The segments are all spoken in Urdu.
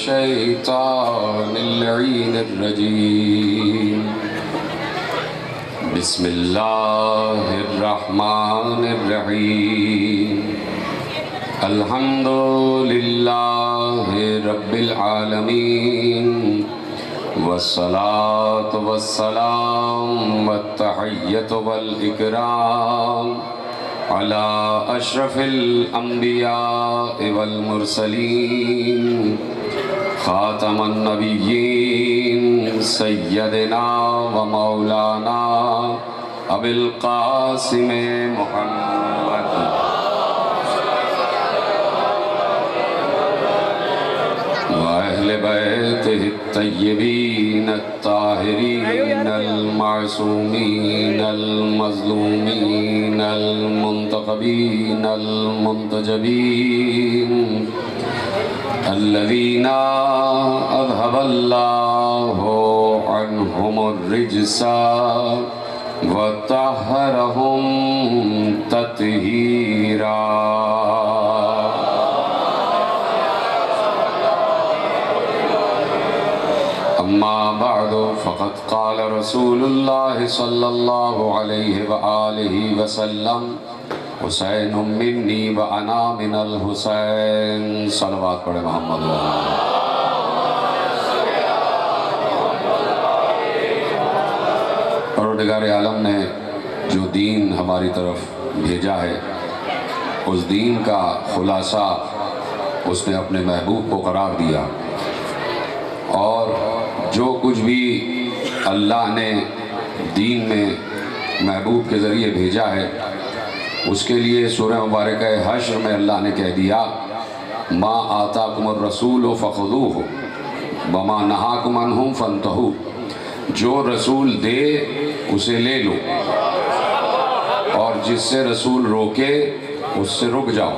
الشيطان اللعين الرجيم بسم الله الرحمن الرحيم الحمد لله رب العالمين والصلاة والسلام والتحية والإكرام على أشرف الأنبياء والمرسلين خاتم النبيين سيدنا ومولانا أبي القاسم محمد وأهل بيته الطيبين الطاهرين المعصومين المظلومين المنتخبين المنتجبين الذين أذهب الله عنهم الرجس وطهرهم تطهيرا. أما بعد فقد قال رسول الله صلى الله عليه وآله وسلم حسین منی وانا من الحسین. صلوات پڑھے محمد. پروردگار عالم نے جو دین ہماری طرف بھیجا ہے اس دین کا خلاصہ اس نے اپنے محبوب کو قرار دیا، اور جو کچھ بھی اللہ نے دین میں محبوب کے ذریعے بھیجا ہے اس کے لیے سورہ مبارکہ حشر میں اللہ نے کہہ دیا ما آتاکم الرسول فخذوہ وما نہاکم عنہ فانتہوا. جو رسول دے اسے لے لو اور جس سے رسول روکے اس سے رک جاؤ.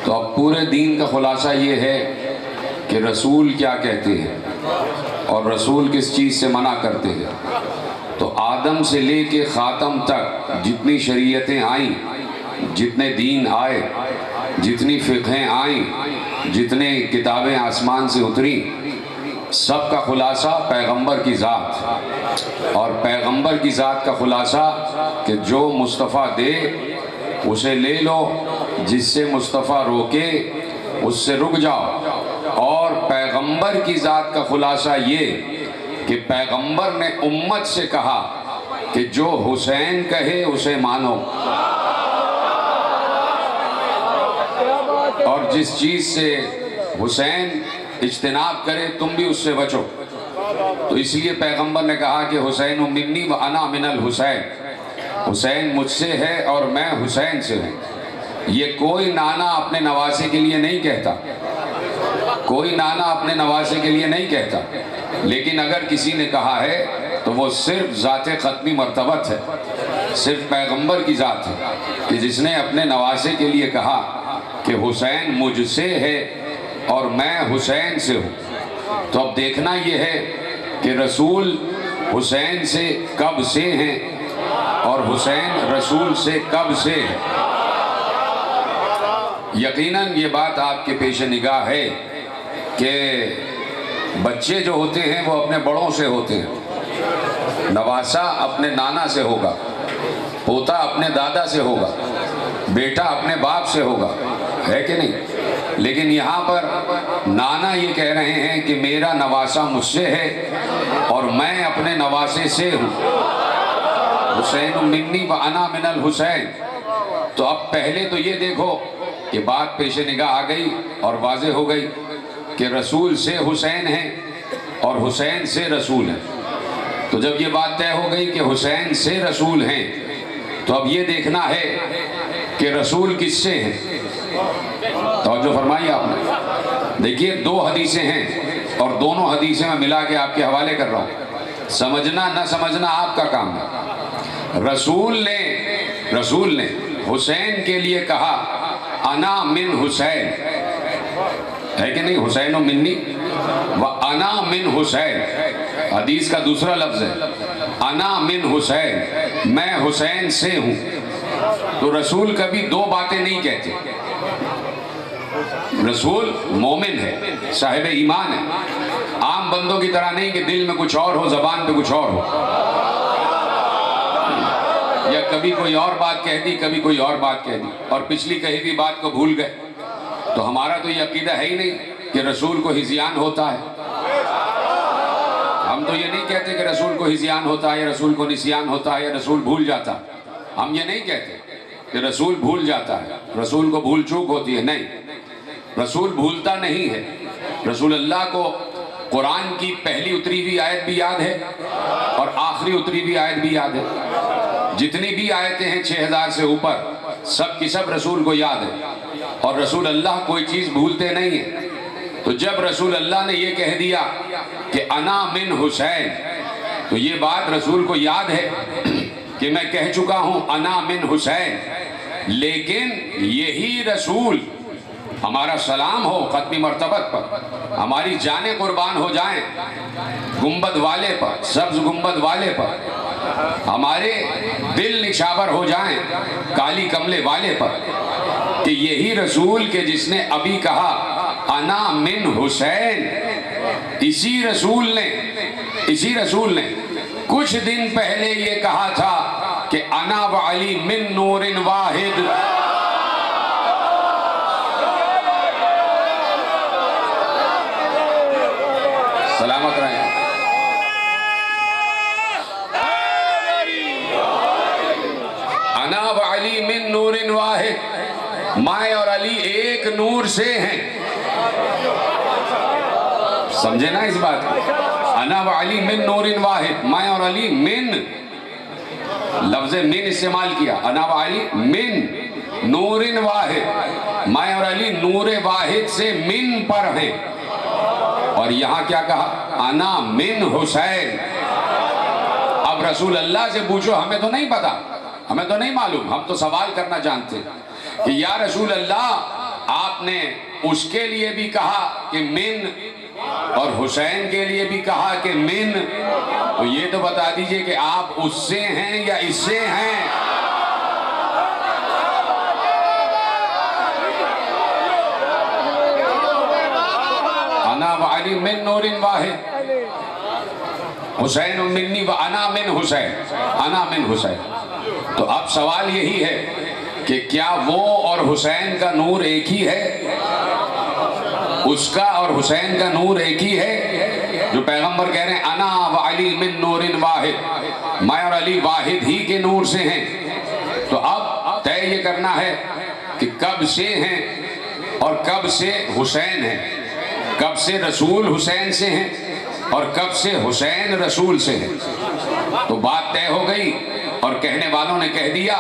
تو اب پورے دین کا خلاصہ یہ ہے کہ رسول کیا کہتے ہیں اور رسول کس چیز سے منع کرتے ہیں. تو آدم سے لے کے خاتم تک جتنی شریعتیں آئیں، جتنے دین آئے، جتنی فقہیں آئیں، جتنے کتابیں آسمان سے اتریں، سب کا خلاصہ پیغمبر کی ذات. اور پیغمبر کی ذات کا خلاصہ کہ جو مصطفیٰ دے اسے لے لو، جس سے مصطفیٰ روکے اس سے رک جاؤ. اور پیغمبر کی ذات کا خلاصہ یہ کہ پیغمبر نے امت سے کہا کہ جو حسین کہے اسے مانو، اور جس چیز سے حسین اجتناب کرے تم بھی اس سے بچو. تو اس لیے پیغمبر نے کہا کہ حسین منی وانا من الحسین، حسین مجھ سے ہے اور میں حسین سے ہوں. یہ کوئی نانا اپنے نواسے کے لیے نہیں کہتا، کوئی نانا اپنے نواسے کے لیے نہیں کہتا، لیکن اگر کسی نے کہا ہے تو وہ صرف ذات ختمی مرتبت ہے، صرف پیغمبر کی ذات ہے کہ جس نے اپنے نواسے کے لیے کہا کہ حسین مجھ سے ہے اور میں حسین سے ہوں. تو اب دیکھنا یہ ہے کہ رسول حسین سے کب سے ہیں اور حسین رسول سے کب سے ہے. یقیناً یہ بات آپ کے پیش نگاہ ہے کہ بچے جو ہوتے ہیں وہ اپنے بڑوں سے ہوتے ہیں، نواسا اپنے نانا سے ہوگا، پوتا اپنے دادا سے ہوگا، بیٹا اپنے باپ سے ہوگا، ہے کہ نہیں؟ لیکن یہاں پر نانا یہ کہہ رہے ہیں کہ میرا نواسا مجھ سے ہے اور میں اپنے نواسے سے ہوں. حسین منی وانا من الحسین. تو اب پہلے تو یہ دیکھو کہ بات پیش نگاہ آ گئی اور واضح ہو گئی کہ رسول سے حسین ہیں اور حسین سے رسول ہیں. تو جب یہ بات طے ہو گئی کہ حسین سے رسول ہیں تو اب یہ دیکھنا ہے کہ رسول کس سے ہیں. توجہ فرمائیے آپ نے. دیکھیے دو حدیثیں ہیں اور دونوں حدیثیں میں ملا کے آپ کے حوالے کر رہا ہوں. سمجھنا نہ سمجھنا آپ کا کام ہے. رسول نے حسین کے لیے کہا انا من حسین، ہے کہ نہیں؟ حسین و منی و انا من حسین. حدیث کا دوسرا لفظ ہے انا من حسین، میں حسین سے ہوں. تو رسول کبھی دو باتیں نہیں کہتے. رسول مومن ہے، صاحب ایمان ہے، عام بندوں کی طرح نہیں کہ دل میں کچھ اور ہو، زبان پہ کچھ اور ہو، یا کبھی کوئی اور بات کہہ دی، کبھی کوئی اور بات کہہ دی، اور پچھلی کہی ہوئی بات کو بھول گئے۔ تو ہمارا تو یہ عقیدہ ہے ہی نہیں کہ رسول کو ہذیان ہوتا ہے۔ ہم تو یہ نہیں کہتے کہ رسول کو ہذیان ہوتا ہے، یا رسول کو نسیان ہوتا ہے، یا رسول بھول جاتا ہے۔ ہم یہ نہیں کہتے کہ رسول بھول جاتا ہے، رسول کو بھول چوک ہوتی ہے، نہیں، رسول بھولتا نہیں ہے۔ رسول اللہ کو قرآن کی پہلی اتری ہوئی آیت بھی یاد ہے اور آخری اتری ہوئی آیت بھی یاد ہے۔ جتنی بھی آیتیں ہیں 6000 سے اوپر، سب کی سب رسول کو یاد ہے، اور رسول اللہ کوئی چیز بھولتے نہیں ہیں۔ تو جب رسول اللہ نے یہ کہہ دیا کہ انا من حسین، تو یہ بات رسول کو یاد ہے کہ میں کہہ چکا ہوں انا من حسین، لیکن یہی رسول ہمارا سلام ہو ختمی مرتبت پر، ہماری جانیں قربان ہو جائیں گنبد والے پر، سبز گنبد والے پر، ہمارے دل نشاور ہو جائیں کالی کملے والے پر، کہ یہی رسول کے جس نے ابھی کہا انا من حسین، اسی رسول نے کچھ دن پہلے یہ کہا تھا کہ انا وعلی من نور واحد۔ سلامت رہیں۔ انا وعلی من نور واحد، میں اور علی ایک نور سے ہیں۔ سمجھے نا اس بات کو؟ انا وعلی من نور واحد، میں اور علی من، لفظ من استعمال کیا، انا وعلی من نور واحد، میں اور علی نور واحد سے من پر ہیں۔ اور یہاں کیا کہا؟ انا من حسین۔ اب رسول اللہ سے پوچھو، ہمیں تو نہیں پتا، ہمیں تو نہیں معلوم، ہم تو سوال کرنا جانتے کہ یا رسول اللہ آپ نے اس کے لیے بھی کہا کہ من، اور حسین کے لیے بھی کہا کہ من، تو یہ تو بتا دیجئے کہ آپ اس سے ہیں یا اس سے ہیں؟ انا وعلی من نور واحد، حسین منی و انا من حسین، انا من حسین۔ تو اب سوال یہی ہے کہ کیا وہ اور حسین کا نور ایک ہی ہے؟ اس کا اور حسین کا نور ایک ہی ہے؟ جو پیغمبر کہہ رہے ہیں انا وعلی من نور واحد، میں اور علی واحد ہی کے نور سے ہیں۔ تو اب طے یہ کرنا ہے کہ کب سے ہیں اور کب سے حسین ہیں، کب سے رسول حسین سے ہیں اور کب سے حسین رسول سے ہیں۔ تو بات طے ہو گئی، اور کہنے والوں نے کہہ دیا،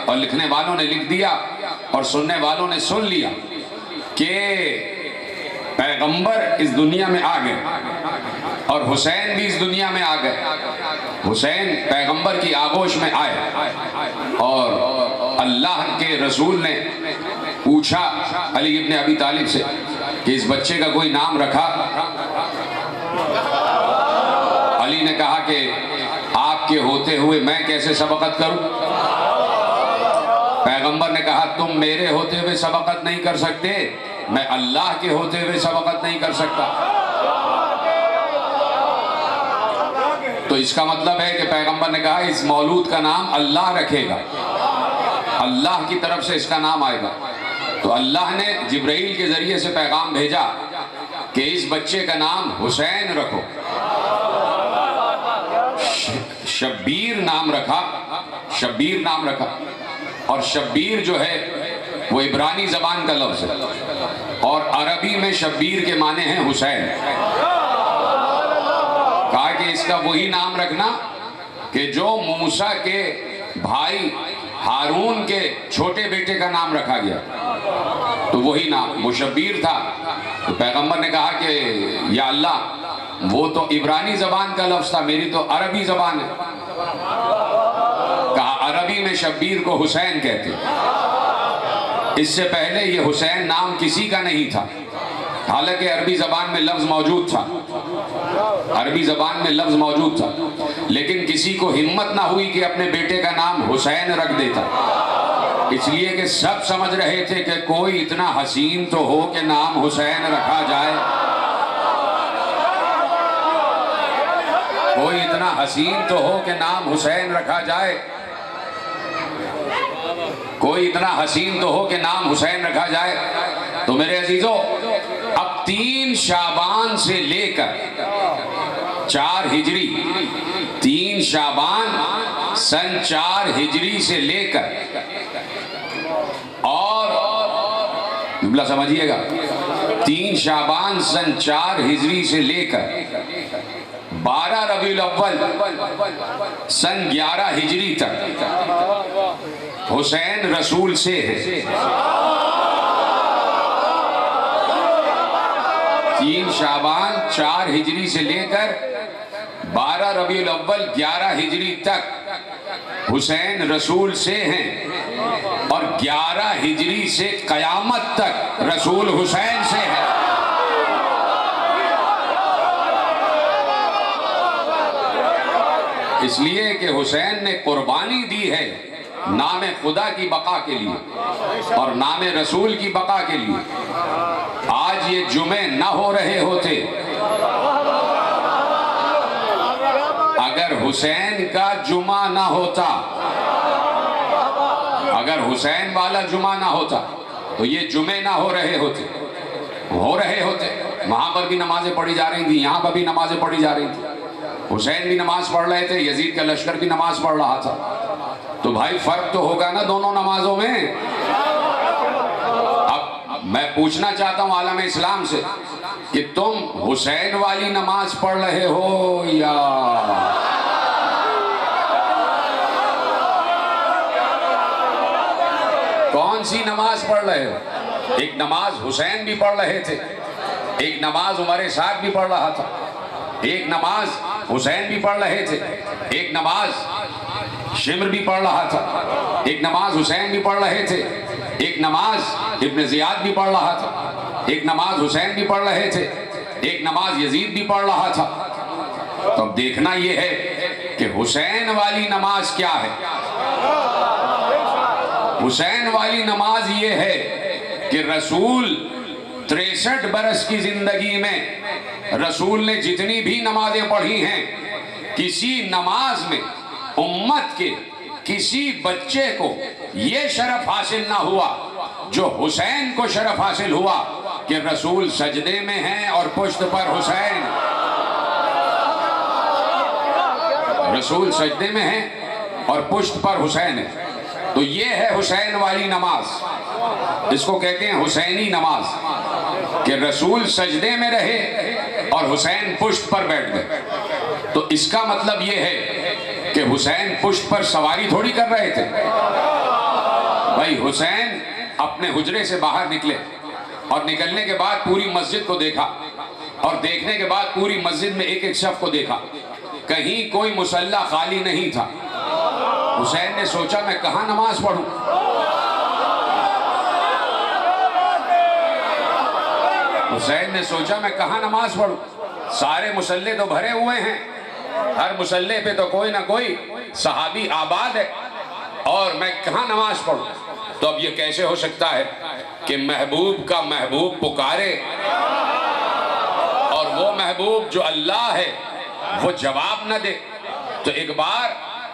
اور لکھنے والوں نے لکھ دیا، اور سننے والوں نے سن لیا کہ پیغمبر اس دنیا میں آ گئے اور حسین بھی اس دنیا میں آ گئے۔ حسین پیغمبر کی آغوش میں آئے، اور اللہ کے رسول نے پوچھا علی ابن ابی طالب سے کہ اس بچے کا کوئی نام رکھا؟ علی نے کہا کہ آپ کے ہوتے ہوئے میں کیسے سبقت کروں؟ پیغمبر نے کہا تم میرے ہوتے ہوئے سبقت نہیں کر سکتے، میں اللہ کے ہوتے ہوئے سبقت نہیں کر سکتا۔ تو اس کا مطلب ہے کہ پیغمبر نے کہا اس مولود کا نام اللہ رکھے گا، اللہ کی طرف سے اس کا نام آئے گا۔ تو اللہ نے جبرائیل کے ذریعے سے پیغام بھیجا کہ اس بچے کا نام حسین رکھو۔ شبیر نام رکھا، شبیر نام رکھا، اور شبیر جو ہے وہ عبرانی زبان کا لفظ ہے، اور عربی میں شبیر کے معنی ہیں حسین۔ کہا کہ اس کا وہی نام رکھنا کہ جو موسیٰ کے بھائی ہارون کے چھوٹے بیٹے کا نام رکھا گیا، تو وہی نام وہ شبیر تھا۔ تو پیغمبر نے کہا کہ یا اللہ وہ تو عبرانی زبان کا لفظ تھا، میری تو عربی زبان ہے۔ کہا عربی میں شبیر کو حسین کہتے، اس سے پہلے یہ حسین نام کسی کا نہیں تھا، حالانکہ عربی زبان میں لفظ موجود تھا، عربی زبان میں لفظ موجود تھا، لیکن کسی کو ہمت نہ ہوئی کہ اپنے بیٹے کا نام حسین رکھ دیتا۔ اس لیے کہ سب سمجھ رہے تھے کہ کوئی اتنا حسین تو ہو کہ نام حسین رکھا جائے، کوئی اتنا حسین تو ہو کہ نام حسین رکھا جائے، کوئی اتنا حسین تو ہو کہ نام حسین رکھا جائے۔ تو میرے عزیزو، اب 3 شعبان سے لے کر 4 ہجری، 3 شعبان سن 4 ہجری سے لے کر، اور جملہ سمجھیے گا، 3 شعبان سن 4 ہجری سے لے کر 12 ربیع الاول سن 11 ہجری تک حسین رسول سے ہے۔ 3 شعبان 4 ہجری سے لے کر 12 ربیع الاول 11 ہجری تک حسین رسول سے ہیں، اور 11 ہجری سے قیامت تک رسول حسین سے ہے۔ اس لیے کہ حسین نے قربانی دی ہے نام خدا کی بقا کے لیے اور نام رسول کی بقا کے لیے۔ آج یہ جمعے نہ ہو رہے ہوتے اگر حسین کا جمعہ نہ ہوتا، اگر حسین والا جمعہ نہ ہوتا تو یہ جمعے نہ ہو رہے ہوتے، وہاں پر بھی نمازیں پڑھی جا رہی تھیں، یہاں پر بھی نمازیں پڑھی جا رہی تھیں، حسین بھی نماز پڑھ رہے تھے، یزید کا لشکر بھی نماز پڑھ رہا تھا۔ تو بھائی فرق تو ہوگا نا دونوں نمازوں میں۔ اب میں پوچھنا چاہتا ہوں عالم اسلام سے کہ تم حسین والی نماز پڑھ رہے ہو یا کون سی نماز پڑھ رہے ہو؟ ایک نماز حسین بھی پڑھ رہے تھے، ایک نماز عمر سعد بھی پڑھ رہا تھا، ایک نماز حسین بھی پڑھ رہے تھے، ایک نماز شمر بھی پڑھ رہا تھا، ایک نماز حسین بھی پڑھ رہے تھے، ایک نماز ابن زیاد بھی پڑھ رہا تھا، ایک نماز حسین بھی پڑھ رہے تھے، ایک نماز یزید بھی پڑھ رہا تھا۔ تو اب دیکھنا یہ ہے کہ حسین والی نماز کیا ہے۔ حسین والی نماز یہ ہے کہ رسول 63 برس کی زندگی میں رسول نے جتنی بھی نمازیں پڑھی ہیں، کسی نماز میں امت کے کسی بچے کو یہ شرف حاصل نہ ہوا جو حسین کو شرف حاصل ہوا کہ رسول سجدے میں ہیں اور پشت پر حسین، رسول سجدے میں ہیں اور پشت پر حسین ہے۔ تو یہ ہے حسین والی نماز، اس کو کہتے ہیں حسینی نماز، کہ رسول سجدے میں رہے اور حسین پشت پر بیٹھ گئے۔ تو اس کا مطلب یہ ہے کہ حسین پشت پر سواری تھوڑی کر رہے تھے۔ بھائی حسین اپنے حجرے سے باہر نکلے اور نکلنے کے بعد پوری مسجد کو دیکھا، اور دیکھنے کے بعد پوری مسجد میں ایک ایک صف کو دیکھا، کہیں کوئی مصلی خالی نہیں تھا۔ حسین نے سوچا میں کہاں نماز پڑھوں؟ حسین نے سوچا میں کہاں نماز پڑھوں؟ سارے مصلی تو بھرے ہوئے ہیں، ہر مصلی پہ تو کوئی نہ کوئی صحابی آباد ہے، اور میں کہاں نماز پڑھوں؟ تو اب یہ کیسے ہو سکتا ہے کہ محبوب کا محبوب پکارے اور وہ محبوب جو اللہ ہے وہ جواب نہ دے؟ تو ایک بار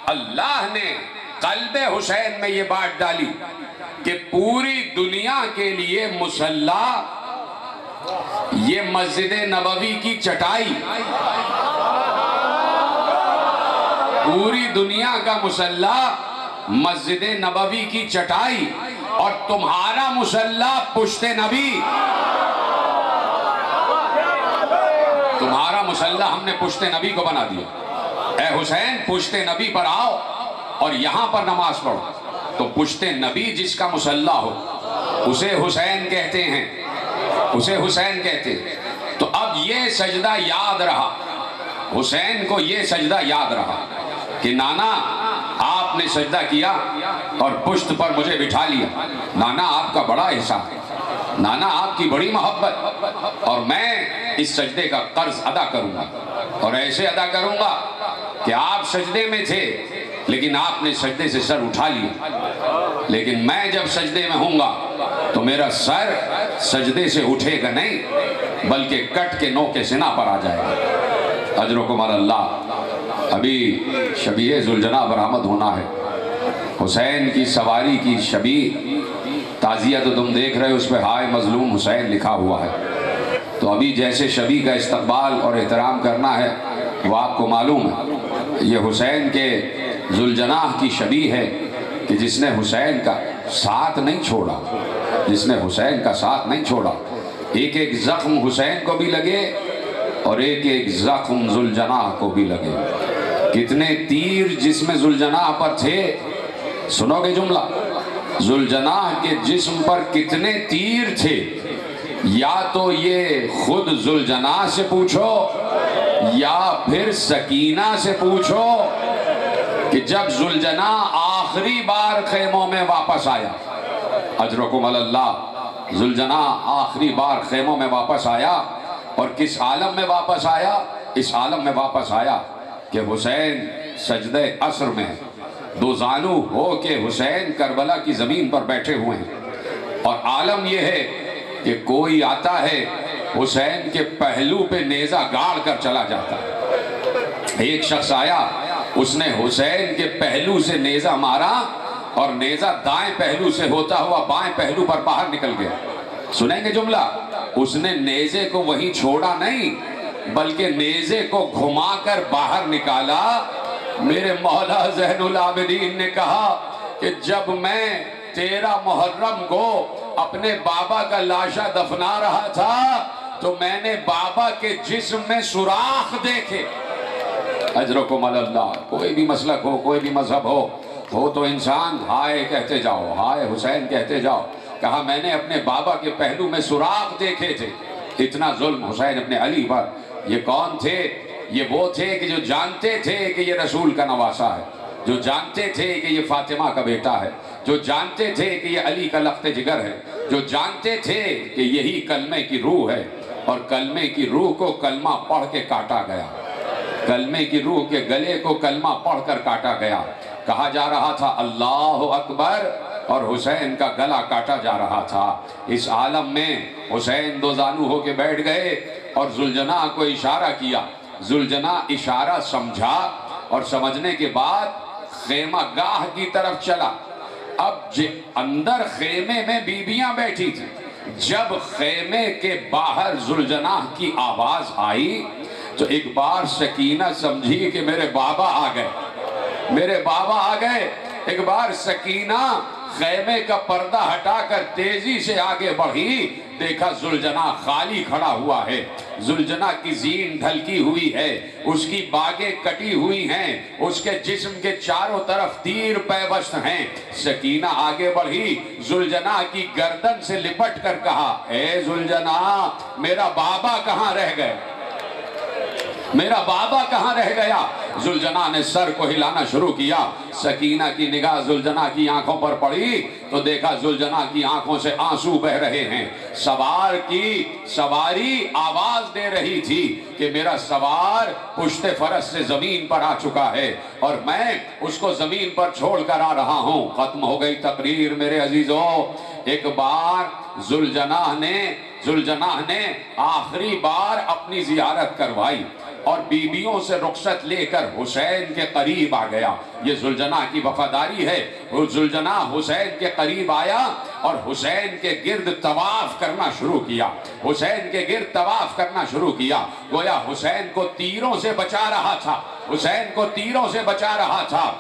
اللہ نے قلب حسین میں یہ بات ڈالی کہ پوری دنیا کے لیے مصلی یہ مسجد نبوی کی چٹائی، پوری دنیا کا مصلی مسجد نبوی کی چٹائی، اور تمہارا مصلی پشت نبی، تمہارا مصلی ہم نے پشت نبی کو بنا دیا۔ اے حسین پشت نبی پر آؤ اور یہاں پر نماز پڑھو۔ تو پشت نبی جس کا مصلی ہو اسے حسین کہتے ہیں، اسے حسین کہتے ہیں۔ تو اب یہ سجدہ یاد رہا، حسین کو یہ سجدہ یاد رہا کہ نانا آپ نے سجدہ کیا اور پشت پر مجھے بٹھا لیا، نانا آپ کا بڑا احسان، نانا آپ کی بڑی محبت، اور میں اس سجدے کا قرض ادا کروں گا، اور ایسے ادا کروں گا کہ آپ سجدے میں تھے لیکن آپ نے سجدے سے سر اٹھا لیا، لیکن میں جب سجدے میں ہوں گا تو میرا سر سجدے سے اٹھے گا نہیں بلکہ کٹ کے نوک سنا پر آ جائے گا۔ اجرکم علی اللہ۔ ابھی شبیہ ذوالجناح برآمد ہونا ہے، حسین کی سواری کی شبیہ تعزیہ تو تم دیکھ رہے ہو، اس پہ ہائے مظلوم حسین لکھا ہوا ہے۔ تو ابھی جیسے شبیہ کا استقبال اور احترام کرنا ہے وہ آپ کو معلوم ہے، یہ حسین کے ذوالجناح کی شبیہ ہے کہ جس نے حسین کا ساتھ نہیں چھوڑا، جس نے حسین کا ساتھ نہیں چھوڑا۔ ایک ایک زخم حسین کو بھی لگے اور ایک ایک زخم ذوالجناح کو بھی لگے۔ کتنے تیر جسم ذوالجناح پر تھے، سنو گے جملہ؟ ذوالجناح کے جسم پر کتنے تیر تھے، یا تو یہ خود ذوالجناح سے پوچھو یا پھر سکینہ سے پوچھو کہ جب ذوالجناح آخری بار خیموں میں واپس آیا، اجرکم علی اللہ، ذوالجناح آخری بار خیموں میں واپس آیا اور کس عالم میں واپس آیا؟ اس عالم میں واپس آیا کہ حسین سجدہ عصر میں ہے، دو زانو ہو کے حسین کربلا کی زمین پر بیٹھے ہوئے ہیں، اور عالم یہ ہے کہ کوئی آتا ہے حسین کے پہلو پہ نیزہ گاڑ کر چلا جاتا ہے۔ ایک شخص آیا، اس نے حسین کے پہلو سے نیزہ مارا اور نیزہ دائیں پہلو سے ہوتا ہوا بائیں پہلو پر باہر نکل گیا۔ سنیں گے جملہ؟ اس نے نیزے کو وہیں چھوڑا نہیں بلکہ نیزے کو گھما کر باہر نکالا۔ میرے مولا زین العابدین نے کہا کہ جب میں 13 محرم کو اپنے بابا کا لاشا دفنا رہا تھا تو میں نے بابا کے جسم میں سوراخ دیکھے۔ اجرکم علی اللہ۔ کوئی بھی مسلک ہو، کوئی بھی مذہب ہو تو انسان ہائے کہتے جاؤ، ہائے حسین کہتے جاؤ۔ کہا میں نے اپنے بابا کے پہلو میں سوراخ دیکھے تھے۔ اتنا ظلم حسین اپنے علی پر۔ یہ کون تھے؟ یہ وہ تھے کہ جو جانتے تھے کہ یہ رسول کا نواسا ہے، جو جانتے تھے کہ یہ فاطمہ کا بیٹا ہے، جو جانتے تھے کہ یہ علی کا لخت جگر ہے، جو جانتے تھے کہ یہی کلمے کی روح ہے، اور کلمے کی روح کو کلمہ پڑھ کے کاٹا گیا۔ کلمے کی روح کے گلے کو کلمہ پڑھ کر کاٹا گیا۔ کہا جا رہا تھا اللہ اکبر اور حسین کا گلا کاٹا جا رہا تھا۔ اس عالم میں حسین دو زانو ہو کے بیٹھ گئے اور ذوالجناح کو اشارہ کیا۔ ذوالجناح اشارہ سمجھا اور سمجھنے کے بعد خیمہ گاہ کی طرف چلا۔ اب اندر خیمے میں بیویاں بیٹھی تھی۔ جب خیمے کے باہر ذوالجناح کی آواز آئی تو ایک بار سکینہ سمجھی کہ میرے بابا آ گئے، میرے بابا آ گئے۔ ایک بار سکینہ خیمے کا پردہ ہٹا کر تیزی سے آگے بڑھی، دیکھا ذوالجناح خالی کھڑا ہوا ہے۔ ذوالجناح کی زین ڈھلکی ہوئی ہے، اس کی باگیں کٹی ہوئی ہیں، اس کے جسم کے چاروں طرف تیر پیوست ہیں۔ سکینہ آگے بڑھی، ذوالجناح کی گردن سے لپٹ کر کہا اے ذوالجناح میرا بابا کہاں رہ گئے، میرا بابا کہاں رہ گیا؟ ذوالجناح نے سر کو ہلانا شروع کیا۔ سکینہ کی نگاہ ذوالجناح کی آنکھوں پر پڑی تو دیکھا ذوالجناح کی آنکھوں سے آنسو بہ رہے ہیں۔ سوار کی سواری آواز دے رہی تھی کہ میرا سوار پشت فرس سے زمین پر آ چکا ہے اور میں اس کو زمین پر چھوڑ کر آ رہا ہوں۔ ختم ہو گئی تقریر میرے عزیزوں۔ ایک بار ذوالجناح نے آخری بار اپنی زیارت کروائی اور بیویوں سے رخصت لے کر حسین کے قریب آ گیا۔ یہ ذوالجناح کی وفاداری ہے۔ ذوالجناح حسین کے قریب آیا اور حسین کے گرد طواف کرنا شروع کیا، حسین کے گرد طواف کرنا شروع کیا، گویا حسین کو تیروں سے بچا رہا تھا، حسین کو تیروں سے بچا رہا تھا۔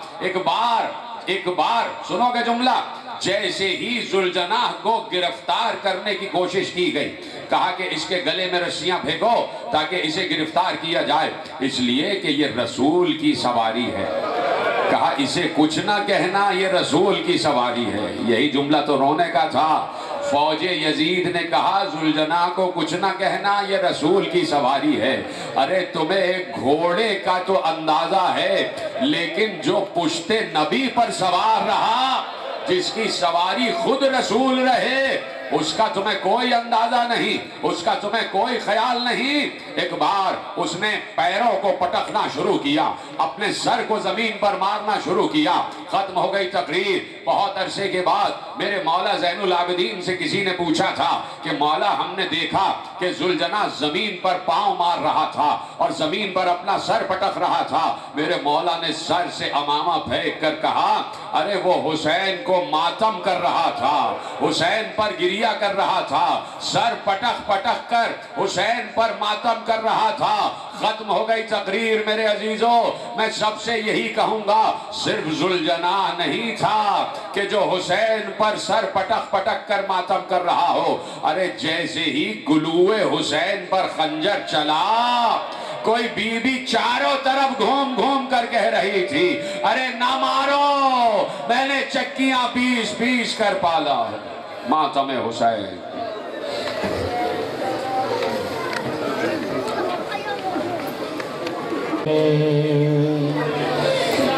ایک بار سنو گے جملہ؟ جیسے ہی ذوالجناح کو گرفتار کرنے کی کوشش کی گئی، کہا کہ اس کے گلے میں رسیاں پھینکو تاکہ اسے گرفتار کیا جائے، اس لیے کہ یہ رسول کی سواری ہے۔ کہا اسے کچھ نہ کہنا، یہ رسول کی سواری ہے۔ یہی جملہ تو رونے کا تھا۔ فوج یزید نے کہا ذوالجناح کو کچھ نہ کہنا، یہ رسول کی سواری ہے۔ ارے تمہیں ایک گھوڑے کا تو اندازہ ہے، لیکن جو پشت نبی پر سوار رہا، جس کی سواری خود رسول رہے، اس کا تمہیں کوئی اندازہ نہیں، اس کا تمہیں کوئی خیال نہیں۔ ایک بار اس نے پیروں کو پٹکنا شروع کیا، اپنے سر کو زمین پر مارنا شروع کیا۔ ختم ہو گئی تقریر۔ بہت عرصے کے بعد میرے مولا زین العابدین سے کسی نے پوچھا تھا کہ مولا ہم نے دیکھا کہ ذوالجناح زمین پر پاؤں مار رہا تھا اور زمین پر اپنا سر پٹک رہا تھا۔ میرے مولا نے سر سے امامہ پھینک کر کہا، ارے وہ حسین کو ماتم کر رہا تھا، حسین پر گریہ کر رہا تھا، سر پٹک پٹک کر حسین پر ماتم کر رہا تھا۔ ختم ہو گئی تقریر۔ میرے عزیزوں، میں سب سے یہی کہوں گا، صرف ذوالجناح نہیں تھا کہ جو حسین پر سر پٹک پٹک کر ماتم کر رہا ہو۔ ارے جیسے ہی گلوئے حسین پر خنجر چلا، کوئی بی بی چاروں طرف گھوم گھوم کر کہہ رہی تھی، ارے نہ مارو، میں نے چکیاں پیس پیس کر پالا ماتم حسین۔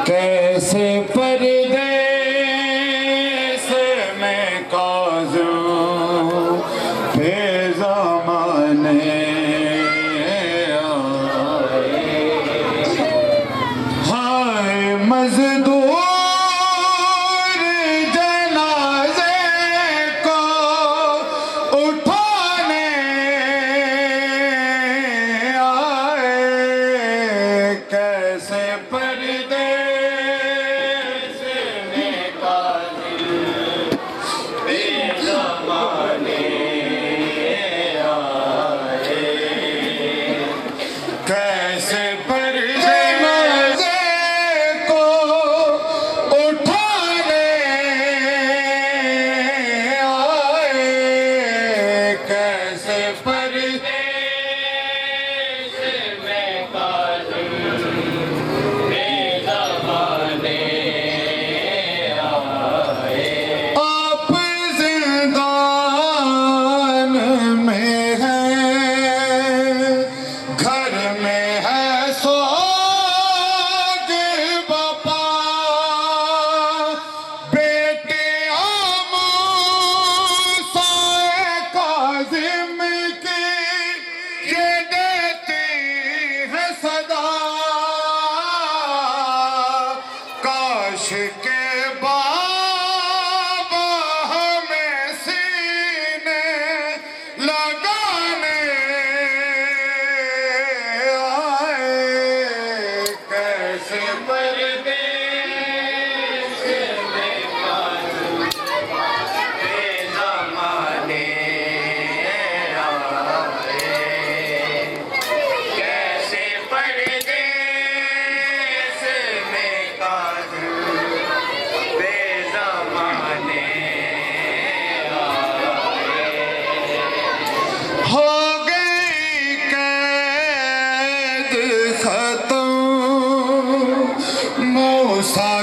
کیسے پردیس میں کاظم پہ زمانے آئے، ہائے مزدور جنازے کو اٹھانے آئے، کیسے موسیٰ